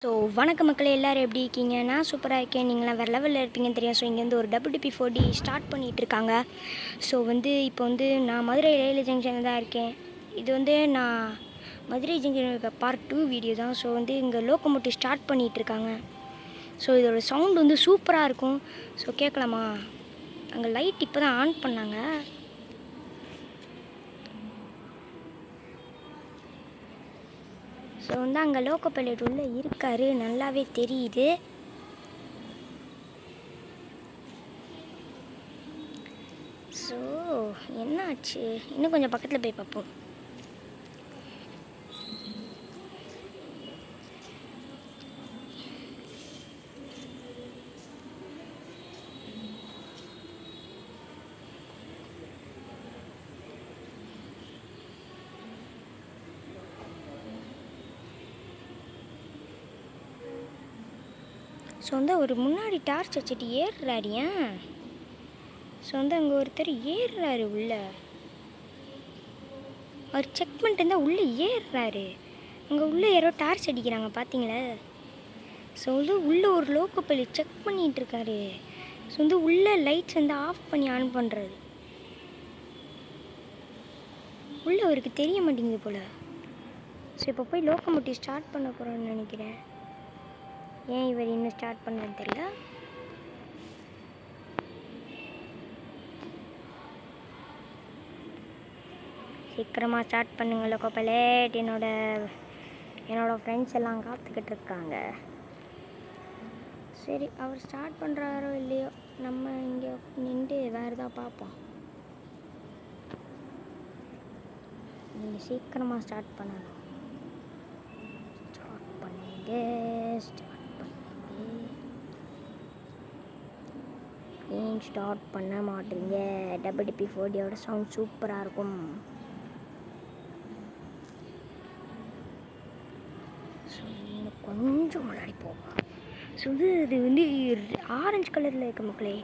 So வணக்க மக்களே, எல்லோரும் எப்படி இருக்கீங்க? நான் சூப்பராக இருக்கேன். நீங்களாம் வேறு லெவலில் இருப்பீங்கன்னு தெரியும். ஸோ இங்கேருந்து ஒரு WDP4D ஸ்டார்ட் பண்ணிகிட்ருக்காங்க. ஸோ இப்போ நான் மதுரை ரயில்வே ஜங்ஷனில் தான் இருக்கேன். இது நான் மதுரை ஜங்ஷன் இருக்க பார்ட் 2 வீடியோ தான். ஸோ இங்கே லோக்கோமோட்டிவ் ஸ்டார்ட் பண்ணிகிட்ருக்காங்க. ஸோ இதோட சவுண்டு சூப்பராக இருக்கும். ஸோ கேட்கலாமா? அங்கே லைட் இப்போ தான் ஆன் பண்ணாங்க. ஸோ அங்கே லோக்கோ பைலட் உள்ளே இருக்கார், நல்லாவே தெரியுது. ஸோ என்னாச்சு, இன்னும் கொஞ்சம் பக்கத்தில் போய் பார்ப்போம். ஸோ ஒரு முன்னாடி டார்ச் வச்சுட்டு ஏறுறாரு. ஏன் ஸோ அங்கே ஒருத்தர் ஏறுறாரு உள்ளே. அவர் செக் பண்ணிட்டு இருந்தால் உள்ளே ஏறுறாரு. அங்கே உள்ளே யாரோ டார்ச் அடிக்கிறாங்க, பார்த்தீங்களா? ஸோ உள்ளே ஒரு லோக்கோ பைலட் செக் பண்ணிகிட்ருக்காரு. ஸோ உள்ளே லைட்ஸ் ஆஃப் பண்ணி ஆன் பண்ணுறாரு. உள்ளே அவருக்கு தெரிய மாட்டேங்குது போல். ஸோ இப்போ போய் லோக்கோமோட்டிவ் ஸ்டார்ட் பண்ண போகிறோன்னு நினைக்கிறேன். ஏன் இவர் இன்னும் ஸ்டார்ட் பண்ணலன்னு தெரியல. சீக்கிரமாக ஸ்டார்ட் பண்ணுங்க லோக்கோ பைலட். என்னோடய ஃப்ரெண்ட்ஸ் எல்லாம் காத்துக்கிட்டு இருக்காங்க. சரி, அவர் ஸ்டார்ட் பண்ணுறாரோ இல்லையோ, நம்ம இங்கே நின்று வேறு எதாவது பார்ப்போம். நீங்கள் சீக்கிரமாக ஸ்டார்ட் பண்ணணும். ஸ்டார்ட் பண்ணுங்க. ஏன் ஸ்டார்ட் பண்ண மாட்டீங்க? WDP4Dயோட சவுண்ட் சூப்பராக இருக்கும். ஸோ இன்னும் கொஞ்சம் முன்னாடி போகும். ஸோ இது ஆரஞ்சு கலரில் இருக்க மக்களே.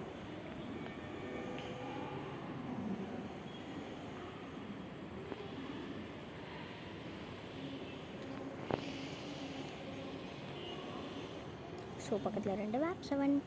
ஸோ பக்கத்தில் 2 வேப் 7.